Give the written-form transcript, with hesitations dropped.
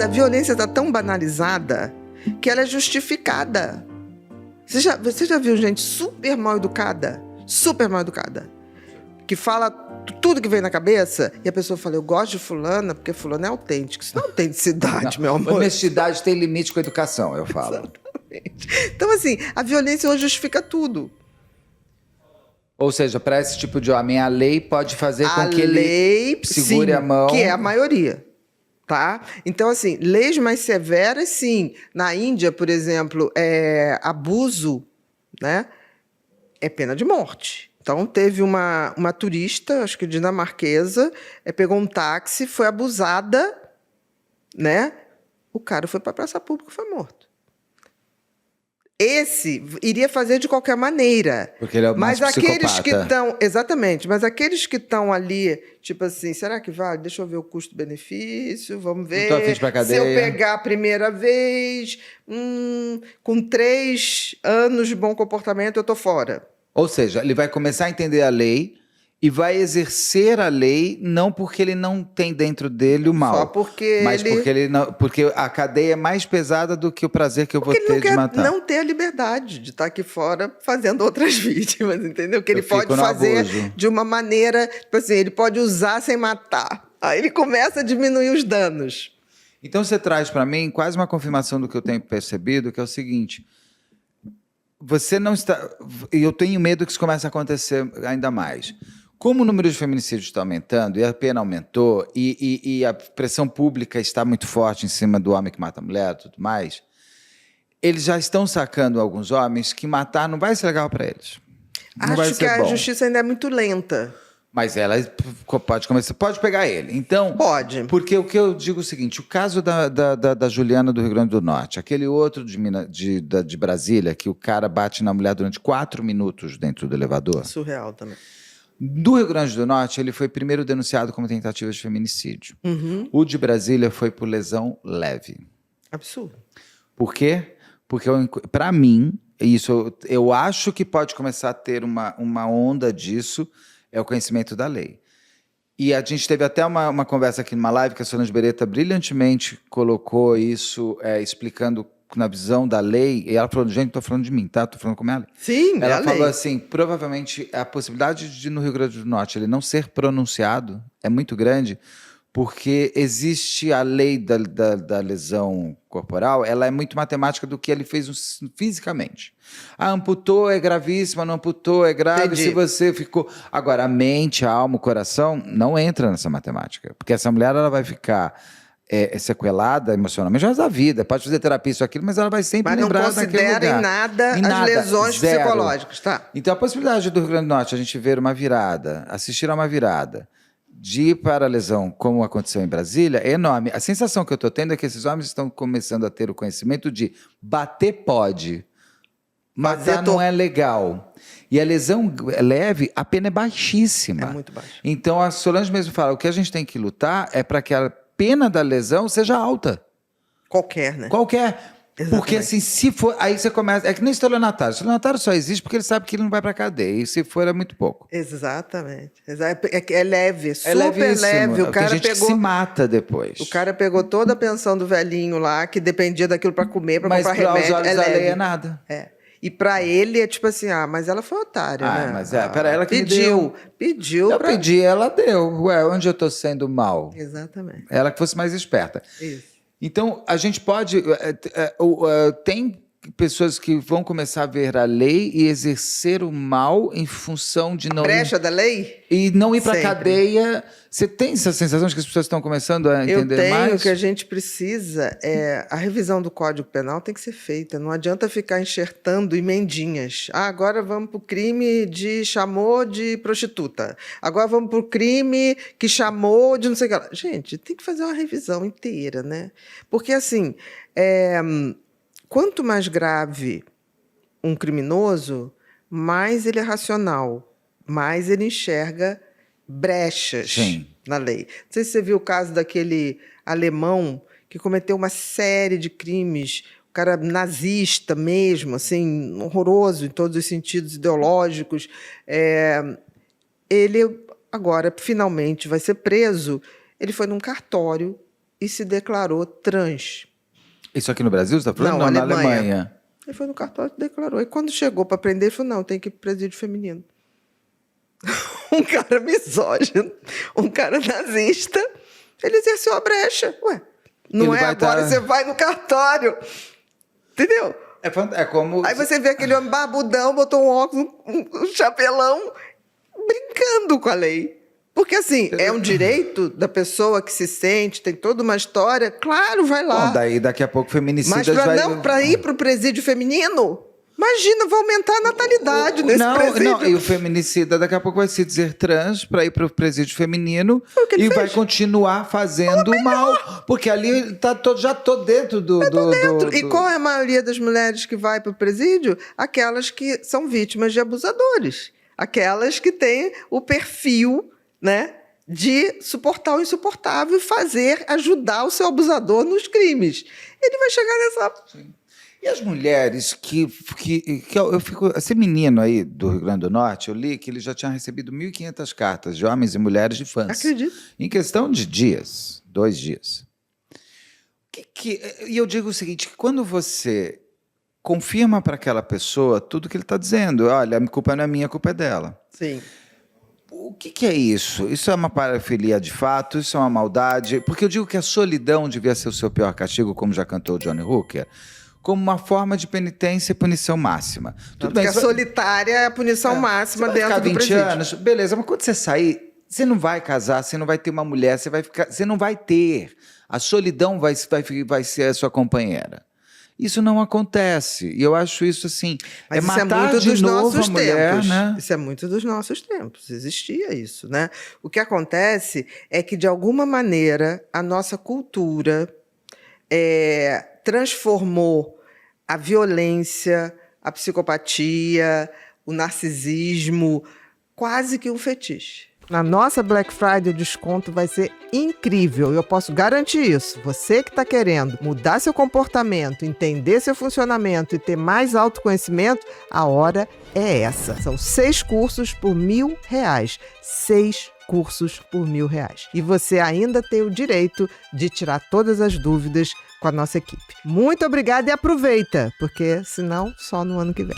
A violência está tão banalizada que ela é justificada. Você já viu gente super mal educada? Super mal educada. Que fala tudo que vem na cabeça e a pessoa fala, eu gosto de fulana porque fulana é autêntico. Isso não é autenticidade, meu amor. Honestidade tem limite com a educação, eu falo. Exatamente. Então, assim, a violência hoje justifica tudo. Ou seja, para esse tipo de homem, a lei pode fazer com que lei, ele segure sim, a mão. Que é a maioria. Tá? Então, assim, leis mais severas, sim. Na Índia, por exemplo, abuso, né, é pena de morte. Então, teve uma turista, acho que dinamarquesa, pegou um táxi, foi abusada, né? O cara foi para a praça pública e foi morto. Esse iria fazer de qualquer maneira. Porque ele é o mais aqueles psicopata. que estão... Exatamente. Mas aqueles que estão ali, tipo assim, será que vale? Deixa eu ver o custo-benefício, vamos ver. Não tô afim de ir pra cadeia. Se eu pegar a primeira vez, com 3 anos de bom comportamento, eu tô fora. Ou seja, ele vai começar a entender a lei e vai exercer a lei não porque ele não tem dentro dele o mal. Só porque mas porque a cadeia é mais pesada do que o prazer que eu vou ter de matar. Ele não ter a liberdade de estar aqui fora fazendo outras vítimas, entendeu? Que ele pode fico no fazer abuso. de uma maneira, tipo assim, ele pode usar sem matar. Aí ele começa a diminuir os danos. Então você traz para mim quase uma confirmação do que eu tenho percebido, que é o seguinte: você não está... E eu tenho medo que isso comece a acontecer ainda mais. Como o número de feminicídios está aumentando, e a pena aumentou, e a pressão pública está muito forte em cima do homem que mata a mulher e tudo mais, eles já estão sacando alguns homens que matar não vai ser legal para eles. Não vai Acho que ser bom. a justiça ainda é muito lenta. Mas ela pode começar, pode pegar ele. Então, Pode. Porque o que eu digo é o seguinte: o caso da Juliana do Rio Grande do Norte, aquele outro de Brasília, que o cara bate na mulher durante 4 minutos dentro do elevador. Surreal também. Do Rio Grande do Norte, ele foi primeiro denunciado como tentativa de feminicídio. Uhum. O de Brasília foi por lesão leve. Absurdo. Por quê? Porque, para mim, eu acho que pode começar a ter uma onda disso, é o conhecimento da lei. E a gente teve até uma conversa aqui numa live que a Solange Beretta brilhantemente colocou isso, explicando na visão da lei, e ela falou, gente, não estou falando de mim, tá? Estou falando como ela. Sim, ela falou lei. assim, provavelmente a possibilidade de no Rio Grande do Norte ele não ser pronunciado é muito grande, porque existe a lei da lesão corporal, ela é muito matemática do que ele fez fisicamente. Amputou é gravíssima, não amputou é grave. Entendi. Se você ficou... Agora, a mente, a alma, o coração não entra nessa matemática, porque essa mulher ela vai ficar sequelada emocionalmente, mas da vida, pode fazer terapia, isso, aquilo, mas ela vai sempre lembrar daquele lugar. Mas não considera em nada as lesões zero. Psicológicas, tá? Então, a possibilidade do Rio Grande do Norte a gente ver uma virada, assistir a uma virada, de ir para a lesão, como aconteceu em Brasília, é enorme. A sensação que eu estou tendo é que esses homens estão começando a ter o conhecimento de bater pode, matar não é legal. E a lesão leve, a pena é baixíssima. É muito baixa. Então, a Solange mesmo fala, o que a gente tem que lutar é para que a pena da lesão seja alta. Qualquer, né? Qualquer. Exatamente. Porque assim, se for... Aí você começa... É que nem estelionatário. Estelionatário só existe porque ele sabe que ele não vai pra cadeia. E se for, é muito pouco. Exatamente. É leve, super levíssimo. leve. O cara Tem gente que se mata depois. O cara pegou toda a pensão do velhinho lá, que dependia daquilo pra comer, pra comprar remédio. Mas para os olhos da lei é nada. E pra ele é tipo assim, mas ela foi otária, né? Mas pera, ela que pediu. Eu pedi, ela deu. Ué, onde eu tô sendo mal? Exatamente. Ela que fosse mais esperta. Isso. Então, a gente pode... tem pessoas que vão começar a ver a lei e exercer o mal em função de não... Brecha da lei? E não ir para a Sempre. cadeia. Você tem essa sensação de que as pessoas estão começando a entender mais? Eu tenho, o que a gente precisa a revisão do Código Penal tem que ser feita. Não adianta ficar enxertando emendinhas. Agora vamos para o crime de chamou de prostituta. Agora vamos para o crime que chamou de não sei o que lá. Gente, tem que fazer uma revisão inteira, né? Porque, assim, quanto mais grave um criminoso, mais ele é racional, mais ele enxerga brechas Sim. na lei. Não sei se você viu o caso daquele alemão que cometeu uma série de crimes, o cara nazista mesmo, assim, horroroso em todos os sentidos ideológicos. Ele agora, finalmente, vai ser preso. Ele foi num cartório e se declarou trans. Isso aqui no Brasil, você está falando? Não, Na Alemanha. Alemanha. Ele foi no cartório e declarou. E quando chegou para prender, ele falou, não, tem que ir pro presídio feminino. Um cara misógino, um cara nazista, ele exerceu a brecha. Ué, não Ele é vai agora, você vai no cartório. Entendeu? É como... Aí você vê aquele homem barbudão, botou um óculos, um chapelão, brincando com a lei. Porque, assim, é um direito da pessoa que se sente, tem toda uma história, claro, vai lá. Bom, daí daqui a pouco feminicidas Mas vai... para ir para o presídio feminino, imagina, vai aumentar a natalidade nesse presídio. Não, e o feminicida daqui a pouco vai se dizer trans para ir para o presídio feminino o que ele e fez. vai continuar fazendo mal, porque ali já tô dentro do... E qual é a maioria das mulheres que vai para o presídio? Aquelas que são vítimas de abusadores. Aquelas que têm o perfil, né, de suportar o insuportável e ajudar o seu abusador nos crimes. Ele vai chegar nessa... Sim. E as mulheres que eu fico... Esse menino aí do Rio Grande do Norte, eu li que ele já tinha recebido 1.500 cartas de homens e mulheres de fãs. Acredito. Em questão de dias, 2 dias. E eu digo o seguinte, que quando você confirma para aquela pessoa tudo que ele está dizendo, olha, a culpa não é minha, a culpa é dela. Sim. O que é isso? Isso é uma parafilia de fato? Isso é uma maldade? Porque eu digo que a solidão devia ser o seu pior castigo, como já cantou Johnny Hooker, como uma forma de penitência e punição máxima. Tudo bem, que a solitária é a punição máxima dentro do presídio. Você vai ficar 20 anos, beleza, mas quando você sair, você não vai casar, você não vai ter uma mulher, você não vai ter. A solidão vai ser a sua companheira. Isso não acontece. E eu acho isso assim. Mas isso matar é muito de dos novo nossos a mulher, tempos. né? Isso é muito dos nossos tempos. Existia isso, né? O que acontece é que, de alguma maneira, a nossa cultura transformou a violência, a psicopatia, o narcisismo, quase que um fetiche. Na nossa Black Friday, o desconto vai ser incrível. Eu posso garantir isso. Você que está querendo mudar seu comportamento, entender seu funcionamento e ter mais autoconhecimento, a hora é essa. São 6 cursos por R$1.000. 6 cursos por R$1.000. E você ainda tem o direito de tirar todas as dúvidas com a nossa equipe. Muito obrigada e aproveita, porque senão só no ano que vem.